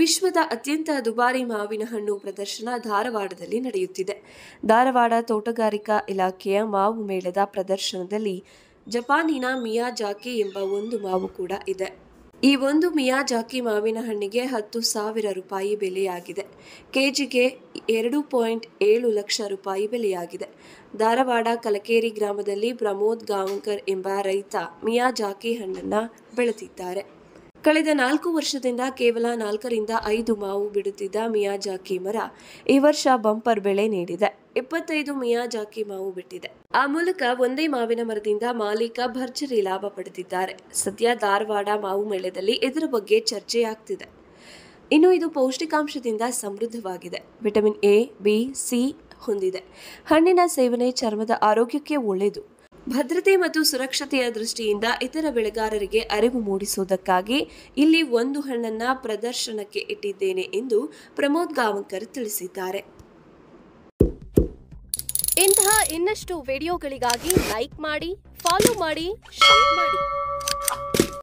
ವಿಶ್ವದ ಅತ್ಯಂತ ದುಬಾರಿ ಮಾವಿನ ಹಣ್ಣು ಪ್ರದರ್ಶನ ಧಾರವಾಡದಲ್ಲಿ ನಡೆಯುತ್ತಿದೆ. ಧಾರವಾಡ ತೋಟಗಾರಿಕಾ ಇಲಾಖೆಯ ಮಾವು ಮೇಳದ ಪ್ರದರ್ಶನದಲ್ಲಿ ಜಪಾನಿನ ಮಿಯಾಜಾಕಿ ಎಂಬ ಒಂದು ಮಾವು ಕೂಡ ಇದೆ. ಈ ಒಂದು ಮಿಯಾಜಾಕಿ ಮಾವಿನ ಹಣ್ಣಿಗೆ 10,000 ರೂಪಾಯಿ ಬೆಲೆಯಾಗಿದೆ. ಕೆಜಿಗೆ 2.7 ಲಕ್ಷ ರೂಪಾಯಿ ಬೆಲೆಯಾಗಿದೆ. ಧಾರವಾಡ ಕಲಕೇರಿ ಗ್ರಾಮದಲ್ಲಿ ಪ್ರಮೋದ್ ಗಾಂವಕರ್ ಎಂಬ ರೈತ ಮಿಯಾಜಾಕಿ ಹಣ್ಣನ್ನು ಬೆಳೆದಿದ್ದಾರೆ. ಕಳೆದ 4 ವರ್ಷದಿಂದ ಕೇವಲ 4 ರಿಂದ 5 ಮಾವು ಬಿಡುತ್ತಿದ್ದ ಮಿಯಾಜಾಕಿ ಮರ ಈ ವರ್ಷ ಬಂಪರ್ ಬೆಳೆ ನೀಡಿದೆ. 25 ಮಿಯಾಜಾಕಿ ಮಾವು ಬಿಟ್ಟಿದೆ. ಆ ಮೂಲಕ ಒಂದೇ ಮಾವಿನ ಮರದಿಂದ ಮಾಲೀಕ ಭರ್ಜರಿ ಲಾಭ ಪಡೆದಿದ್ದಾರೆ. ಸದ್ಯ ಧಾರವಾಡ ಮಾವು ಮೇಳದಲ್ಲಿ ಇದರ ಬಗ್ಗೆ ಚರ್ಚೆಯಾಗ್ತಿದೆ. ಇನ್ನು ಇದು ಪೌಷ್ಟಿಕಾಂಶದಿಂದ ಸಮೃದ್ಧವಾಗಿದೆ. ವಿಟಮಿನ್ ಎ, ಬಿ, ಸಿ ಹೊಂದಿದೆ. ಹಣ್ಣಿನ ಸೇವನೆ ಚರ್ಮದ ಆರೋಗ್ಯಕ್ಕೆ ಒಳ್ಳೆಯದು. ಭದ್ರತೆ ಮತ್ತು ಸುರಕ್ಷತೆಯ ದೃಷ್ಟಿಯಿಂದ ಇತರ ಬೆಳೆಗಾರರಿಗೆ ಅರಿವು ಮೂಡಿಸುವುದಕ್ಕಾಗಿ ಇಲ್ಲಿ ಒಂದು ಹಣ್ಣನ್ನ ಪ್ರದರ್ಶನಕ್ಕೆ ಇಟ್ಟಿದ್ದೇನೆ ಎಂದು ಪ್ರಮೋದ್ ಗಾಂವಕರ್ ತಿಳಿಸಿದ್ದಾರೆ. ಇಂತಹ ಇನ್ನಷ್ಟು ವಿಡಿಯೋಗಳಿಗಾಗಿ ಲೈಕ್ ಮಾಡಿ, ಫಾಲೋ ಮಾಡಿ, ಶೇರ್ ಮಾಡಿ.